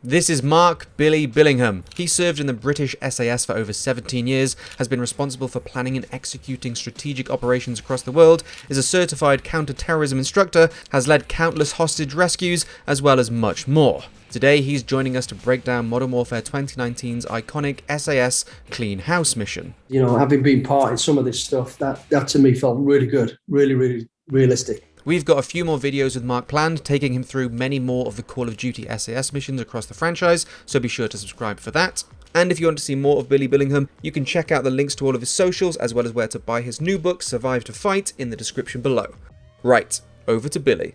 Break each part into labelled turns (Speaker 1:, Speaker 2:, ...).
Speaker 1: This is Mark Billy Billingham. He served in the British SAS for over 17 years, has been responsible for planning and executing strategic operations across the world, is a certified counter-terrorism instructor, has led countless hostage rescues, as well as much more. Today he's joining us to break down Modern Warfare 2019's iconic SAS Clean House mission.
Speaker 2: You know, having been part in some of this stuff, that to me felt really good, really realistic.
Speaker 1: We've got a few more videos with Mark planned, taking him through many more of the Call of Duty SAS missions across the franchise, so be sure to subscribe for that. And if you want to see more of Billy Billingham, you can check out the links to all of his socials, as well as where to buy his new book, Survive to Fight, in the description below. Right, over to Billy.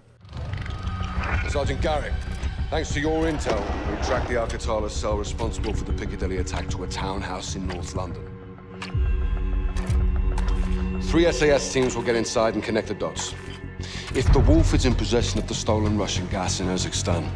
Speaker 3: Sergeant Garrick, thanks to your intel, we tracked the Al-Qatala cell responsible for the Piccadilly attack to a townhouse in North London. 3 SAS teams will get inside and connect the dots. If the Wolf is in possession of the stolen Russian gas in Kazakhstan,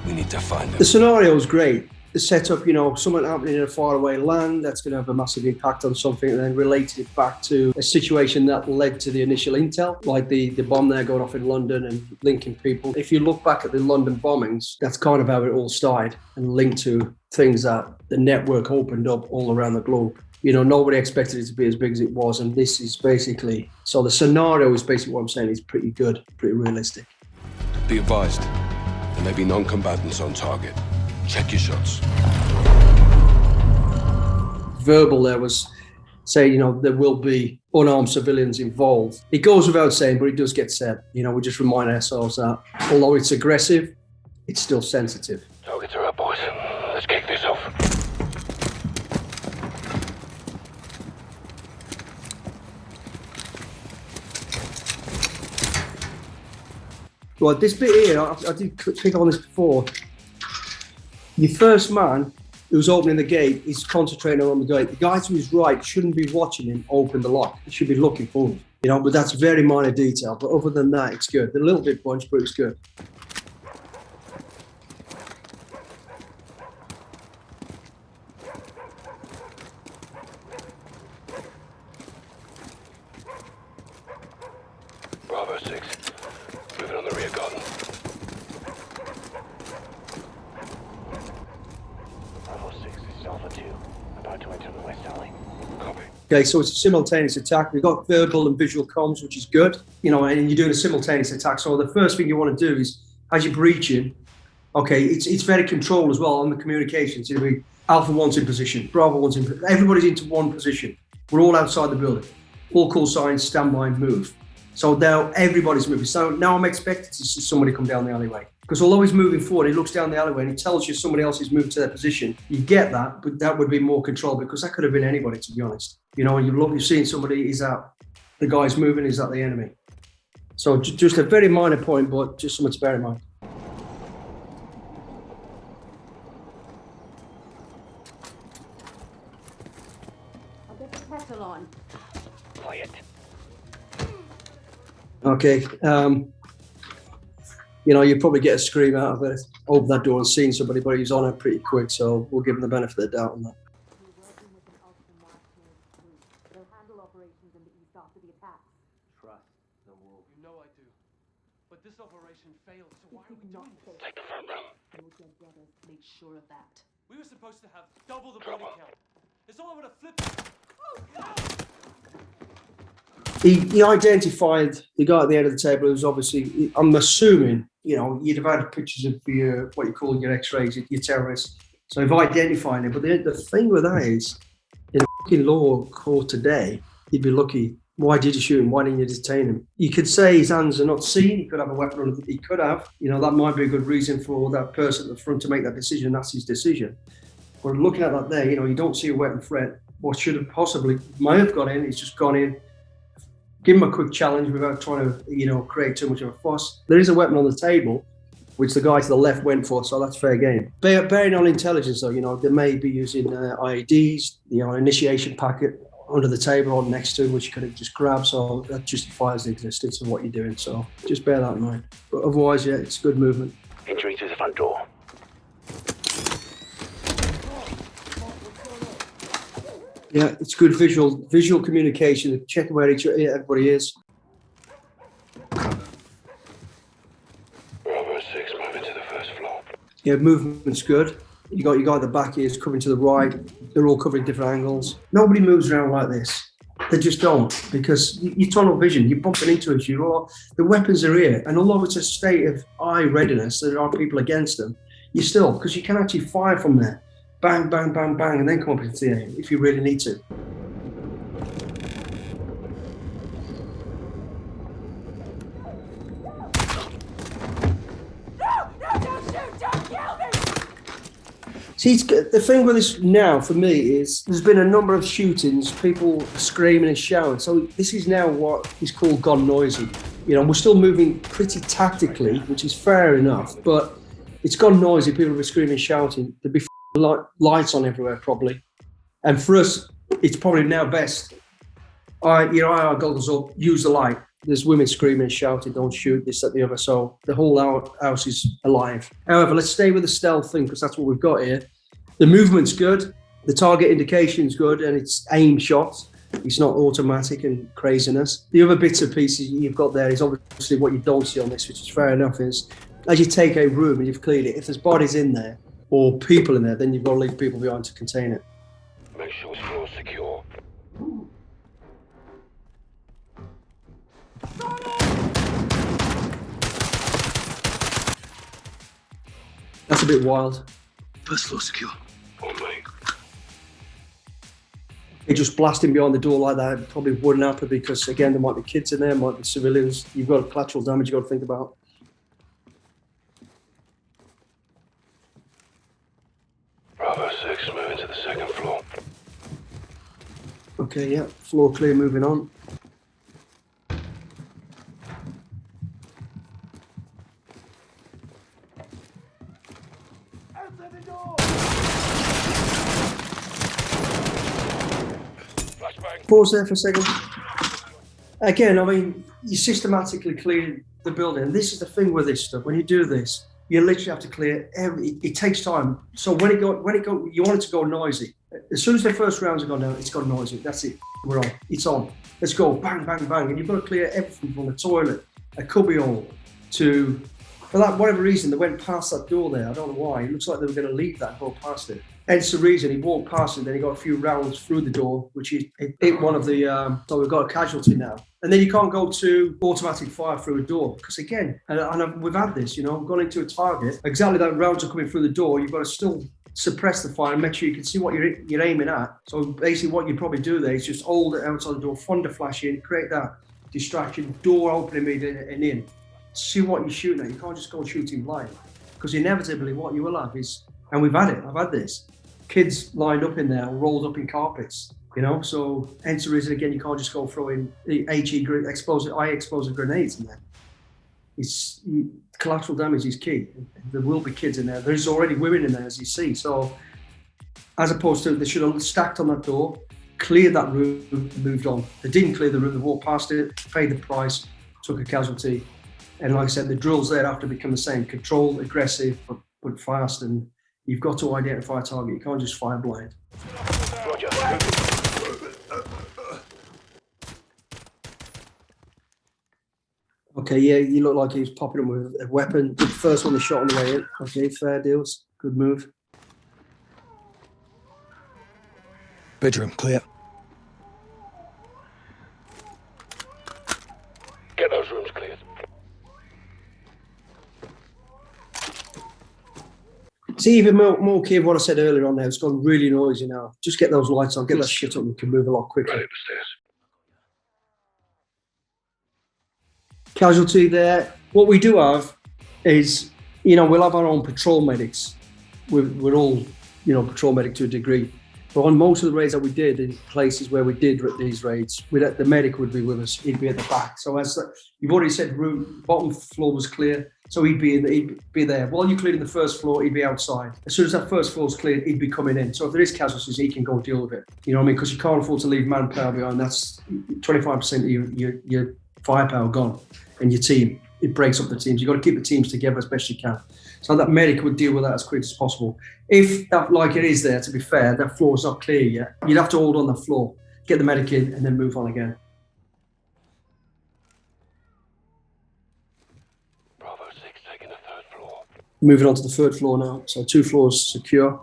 Speaker 3: we need to find him.
Speaker 2: The scenario is great. The setup, you know, something happening in a faraway land that's going to have a massive impact on something, and then related it back to a situation that led to the initial intel, like the bomb there going off in London and linking people. If you look back at the London bombings, that's kind of how it all started, and linked to things that the network opened up all around the globe. You know, nobody expected it to be as big as it was, and this is basically, so the scenario is basically what I'm saying is pretty good, pretty realistic.
Speaker 3: Be advised, there may be non-combatants on target. Check your shots.
Speaker 2: Verbal there was say, you know, there will be unarmed civilians involved. It goes without saying, but it does get said. You know, we just remind ourselves that although it's aggressive, it's still sensitive.
Speaker 3: Targets are up, boys. Let's kick this off.
Speaker 2: Well, this bit here, I did pick up on this before. Your first man who's opening the gate is concentrating on the gate. The guy to his right shouldn't be watching him open the lock. He should be looking for him, you know, but that's very minor detail. But other than that, it's good. They're a little bit bunched, but it's good.
Speaker 3: Bravo 6. Moving on the rear garden.
Speaker 4: Bravo 6, this is Alpha 2. About to enter the West Alley.
Speaker 3: Copy.
Speaker 2: Okay, so it's a simultaneous attack. We've got verbal and visual comms, which is good, you know, and you're doing a simultaneous attack. So the first thing you want to do is, as you're breaching, okay, it's very controlled as well on the communications. It'll be Alpha 1's in position, Bravo 1's in position. Everybody's into one position. We're all outside the building. All call signs, stand by, move. So now everybody's moving. So now I'm expected to see somebody come down the alleyway. Because although he's moving forward, he looks down the alleyway and he tells you somebody else is moved to their position. You get that, but that would be more control, because that could have been anybody, to be honest. You know, you've seen somebody, is that the guy's moving, is that the enemy? So just a very minor point, but just something to bear in mind.
Speaker 5: I'll get the kettle on.
Speaker 4: Quiet.
Speaker 2: Okay, you know, you probably get a scream out of it, open that door and seeing somebody, but he's on it pretty quick, so we'll give him the benefit of the doubt on that.
Speaker 5: We're working with an ultra-marketing group. They'll handle operations in the east after the attack.
Speaker 6: Trust the wolf. You know I do. But this operation failed, so why are we doing this?
Speaker 4: Take the front room.
Speaker 5: Your dead brothers made sure of that.
Speaker 6: We were supposed to have double the body count. It's all over the flip.
Speaker 2: He identified the guy at the end of the table who was obviously, I'm assuming, you know, you'd have had pictures of your, what you call your x-rays, your terrorists. So I've identified him. But the thing with that is, in a fucking law court today, you'd be lucky. Why did you shoot him? Why didn't you detain him? You could say his hands are not seen. He could have a weapon on him. He could have. You know, that might be a good reason for that person at the front to make that decision. That's his decision. But looking at that there, you know, you don't see a weapon threat. What should have possibly, might have gone in, he's just gone in, give him a quick challenge without trying to, you know, create too much of a fuss. There is a weapon on the table, which the guy to the left went for, so that's fair game. Bearing on intelligence, though, you know, they may be using IEDs, you know, an initiation packet under the table or next to him, which you could have just grabbed, so that justifies the existence of what you're doing. So just bear that in mind. But otherwise, yeah, it's good movement.
Speaker 4: Entering through the front door.
Speaker 2: Yeah, it's good visual communication. Check where everybody is.
Speaker 3: Bravo 6, moving to the first floor.
Speaker 2: Yeah, movement's good. You got your guy at the back here is covering to the right. They're all covering different angles. Nobody moves around like this. They just don't, because you tunnel vision, you're bumping into each other. The weapons are here, and although it's a state of high readiness, there are people against them. You still, because you can actually fire from there, bang, bang, bang, bang, and then come up into the air if you really need to. See, the thing with this now for me is there's been a number of shootings, people screaming and shouting. So this is now what is called gone noisy. You know, we're still moving pretty tactically, which is fair enough, but it's gone noisy. People are screaming and shouting. There'd be lights on everywhere probably. And for us, it's probably now best. I goggles up, use the light. There's women screaming and shouting, don't shoot, this, that, the other. So the whole house is alive. However, let's stay with the stealth thing because that's what we've got here. The movement's good. The target indication's good and it's aim shots. It's not automatic and craziness. The other bits and pieces you've got there is obviously what you don't see on this, which is fair enough, is as you take a room and you've cleared it, if there's bodies in there or people in there, then you've got to leave people behind to contain it.
Speaker 4: Make sure the floor's secure.
Speaker 2: That's a bit wild.
Speaker 7: First floor secure.
Speaker 4: On me.
Speaker 2: It just blasting behind the door like that probably wouldn't happen because, again, there might be kids in there, might be civilians. You've got collateral damage you've got to think about.
Speaker 4: Bravo 6, moving to the second floor.
Speaker 2: Okay, yeah, floor clear, moving on. Pause there for a second. Again, I mean, you systematically clear the building. And this is the thing with this stuff. When you do this, you literally have to clear it takes time. So when you want it to go noisy. As soon as the first rounds have gone down, it's gone noisy. That's it. We're on. It's on. Let's go. Bang, bang, bang. And you've got to clear everything from the toilet, a cubbyhole, to, for that whatever reason, they went past that door there. I don't know why. It looks like they were going to leave that and go past it. Hence the reason he walked past it. Then he got a few rounds through the door, which it hit one of the. So we've got a casualty now. And then you can't go to automatic fire through a door because again, and we've had this. You know, gone into a target. Exactly that rounds are coming through the door. You've got to still suppress the fire and make sure you can see what you're aiming at. So basically, what you probably do there is just hold it outside the door, thunder flash in, create that distraction, door open immediately and in. See what you're shooting at. You can't just go shooting blind because inevitably what you will have is, and we've had it. I've had this. Kids lined up in there, rolled up in carpets, you know. So hence the reason again you can't just go throwing explosive grenades in there. Collateral damage is key. There will be kids in there. There's already women in there, as you see. So as opposed to they should have stacked on that door, cleared that room, and moved on. They didn't clear the room. They walked past it, paid the price, took a casualty, and like I said, the drills there have to become the same: controlled, aggressive, but fast. And you've got to identify a target. You can't just fire blind.
Speaker 4: Roger.
Speaker 2: Okay, yeah, you look like he was popping up with a weapon. The first one they shot on the way in. Okay, fair deals. Good move.
Speaker 7: Bedroom clear.
Speaker 4: Get those rooms cleared.
Speaker 2: See, even more key of what I said earlier on there. It's gone really noisy now. Just get those lights on, get that shit up, and we can move a lot quicker.
Speaker 4: Right upstairs.
Speaker 2: Casualty there. What we do have is, you know, we'll have our own patrol medics. We're all, you know, patrol medic to a degree. But on most of the raids that we did, in places where we did these raids, the medic would be with us. He'd be at the back. So as you've already said, bottom floor was clear. So he'd be there. While you're clearing the first floor, he'd be outside. As soon as that first floor's cleared, he'd be coming in. So if there is casualties, he can go deal with it. You know what I mean? Because you can't afford to leave manpower behind. That's 25% of your firepower gone. And your team, it breaks up the teams. You've got to keep the teams together as best you can. So that medic would deal with that as quick as possible. If that, like it is there, to be fair, that floor is not clear yet, you'd have to hold on the floor, get the medic in, and then move on again.
Speaker 4: Bravo 6 taking the third floor.
Speaker 2: Moving on to the third floor now. So 2 floors secure.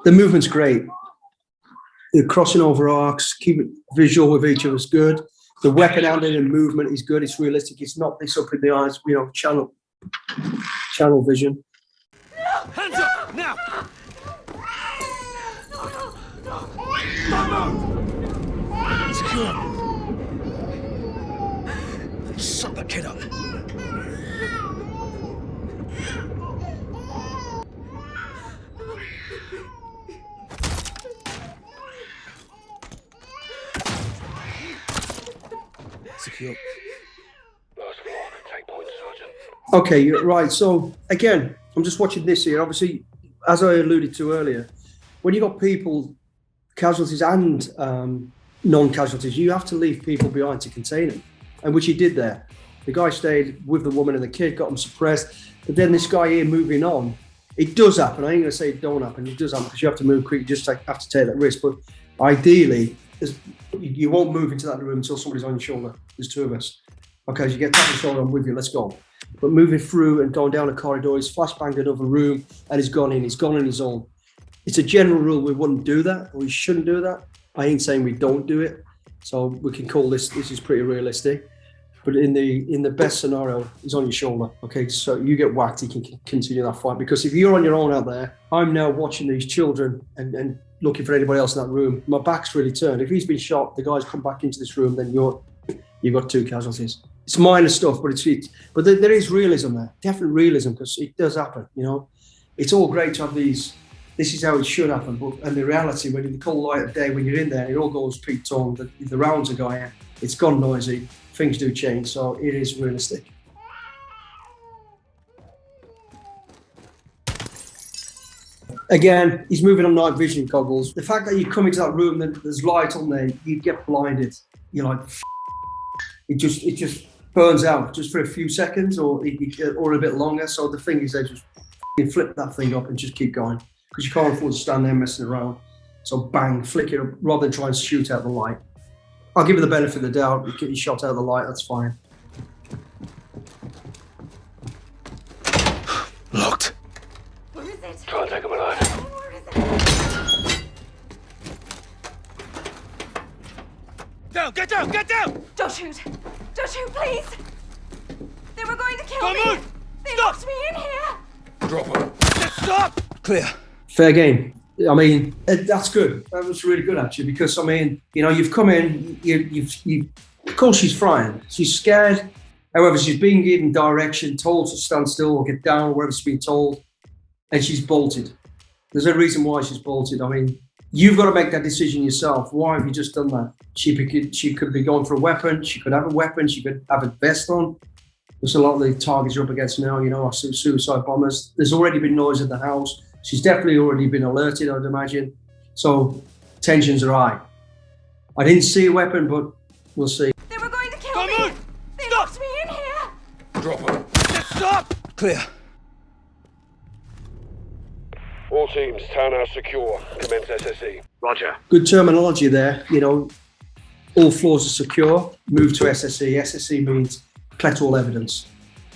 Speaker 2: The movement's great. The crossing over arcs, keep it visual with each other is good. The weapon handling and movement is good. It's realistic. It's not this up in the eyes, you know, channel vision.
Speaker 7: Hands up, now! Secure. Shut the kid up. Secure.
Speaker 4: Last floor, take point, Sergeant.
Speaker 2: Okay, you're right. So again, I'm just watching this here. Obviously, as I alluded to earlier, when you got people, casualties and non-casualties, you have to leave people behind to contain them, and which he did there. The guy stayed with the woman and the kid, got them suppressed. But then this guy here moving on, it does happen. I ain't going to say it don't happen. It does happen because you have to move quick. You just have to take that risk. But ideally, you won't move into that room until somebody's on your shoulder. There's 2 of us. Okay, as you get tapped on the shoulder, I'm with you. Let's go. But moving through and going down a corridor, he's flashbanged another room and he's gone in. He's gone in his own. It's a general rule we wouldn't do that, or we shouldn't do that. I ain't saying we don't do it. So we can call this is pretty realistic. But in the best scenario, he's on your shoulder. Okay, so you get whacked, he can continue that fight. Because if you're on your own out there, I'm now watching these children and looking for anybody else in that room. My back's really turned. If he's been shot, the guy's come back into this room, then you've got 2 casualties. It's minor stuff, but but there is realism there, definite realism, because it does happen. You know, it's all great to have these. This is how it should happen, and the reality, when in the cold light of day, when you're in there, it all goes peak tone. The rounds are going, it's gone noisy. Things do change, so it is realistic. Again, he's moving on night vision goggles. The fact that you come into that room and there's light on there, you get blinded. You're like, it just burns out just for a few seconds or a bit longer. So the thing is, they just flip that thing up and just keep going because you can't afford to stand there messing around. So bang, flick it up rather than try and shoot out the light. I'll give you the benefit of the doubt. You get your shot out of the light, that's fine.
Speaker 7: Locked.
Speaker 5: Where is it?
Speaker 4: Try and take him alive.
Speaker 5: Where is it?
Speaker 7: Down, get down, get down!
Speaker 5: Don't shoot! Don't shoot, please! They were going to kill
Speaker 7: Don't
Speaker 5: me!
Speaker 7: move!
Speaker 5: They
Speaker 7: Stop!
Speaker 5: locked me in here!
Speaker 3: Drop him.
Speaker 7: Just stop! Clear.
Speaker 2: Fair game. I mean, that's good. That was really good, actually, because, I mean, you know, you've come in, of course she's frightened. She's scared. However, she's being given direction, told to stand still or get down, or whatever she's been told, and she's bolted. There's a reason why she's bolted. I mean, you've got to make that decision yourself. Why have you just done that? She could be going for a weapon. She could have a weapon. She could have a vest on. There's a lot of the targets you're up against now, you know, are suicide bombers. There's already been noise in the house. She's definitely already been alerted, I'd imagine. So tensions are high. I didn't see a weapon, but we'll see.
Speaker 5: They were going to kill
Speaker 7: Don't
Speaker 5: me!
Speaker 7: move!
Speaker 5: They
Speaker 7: Stop!
Speaker 5: locked me in here!
Speaker 3: Drop him.
Speaker 7: Just stop! Clear.
Speaker 4: All teams, townhouse secure. Commence SSE. Roger.
Speaker 2: Good terminology there. You know, all floors are secure. Move to SSE. SSE means collect all evidence.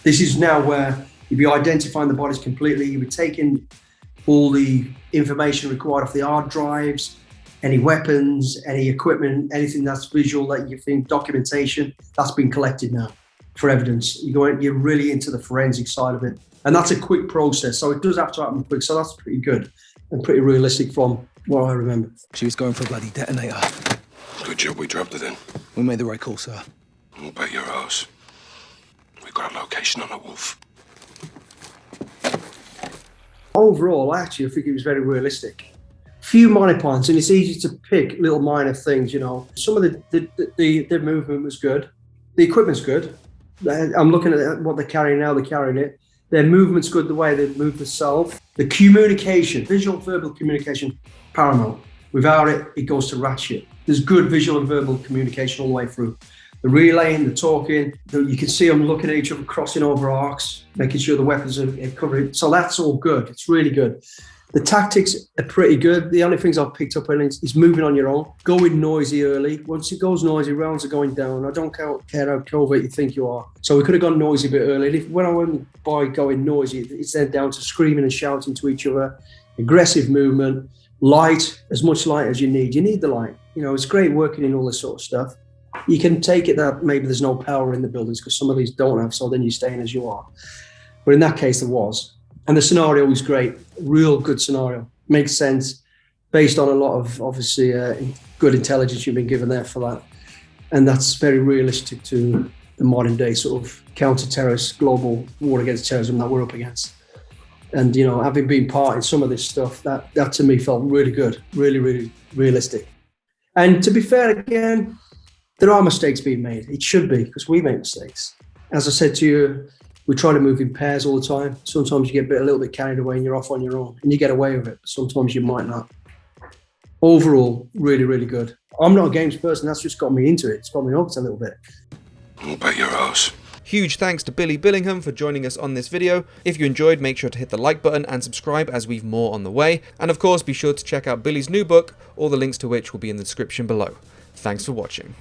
Speaker 2: This is now where you'll be identifying the bodies completely. You'll be taking all the information required off the hard drives, any weapons, any equipment, anything that's visual that you think, documentation, that's been collected now for evidence. You're really into the forensic side of it. And that's a quick process. So it does have to happen quick. So that's pretty good and pretty realistic from what I remember.
Speaker 7: She was going for a bloody detonator.
Speaker 3: Good job we dropped it in.
Speaker 7: We made the right call, sir.
Speaker 3: We'll bet your ass. We got a location on the wolf.
Speaker 2: Overall, actually, I think it was very realistic. Few minor points, and it's easy to pick little minor things, you know. Some of the movement was good. The equipment's good. I'm looking at what they're carrying now, they're carrying it. Their movement's good, the way they move themselves. The communication, visual, verbal communication, paramount. Without it, it goes to rat shit. There's good visual and verbal communication all the way through. The relaying, the talking, you can see them looking at each other, crossing over arcs, making sure the weapons are covered. So that's all good. It's really good. The tactics are pretty good. The only things I've picked up on is moving on your own, going noisy early. Once it goes noisy, rounds are going down. I don't care how covert you think you are. So we could have gone noisy a bit early. When I went by going noisy, it's then down to screaming and shouting to each other, aggressive movement, light, as much light as you need. You need the light. You know, it's great working in all this sort of stuff. You can take it that maybe there's no power in the buildings because some of these don't have, so then you're staying as you are. But in that case, there was. And the scenario was great, real good scenario. Makes sense, based on a lot of, obviously, good intelligence you've been given there for that. And that's very realistic to the modern day sort of counter-terrorist global war against terrorism that we're up against. And, you know, having been part in some of this stuff, that to me felt really good, really, really realistic. And to be fair, again, there are mistakes being made. It should be, because we make mistakes. As I said to you, we try to move in pairs all the time. Sometimes you get a little bit carried away and you're off on your own and you get away with it. But sometimes you might not. Overall, really, really good. I'm not a games person. That's just got me into it. It's got me hooked a little bit.
Speaker 3: I'll bet your house.
Speaker 1: Huge thanks to Billy Billingham for joining us on this video. If you enjoyed, make sure to hit the like button and subscribe as we've more on the way. And of course, be sure to check out Billy's new book, all the links to which will be in the description below. Thanks for watching.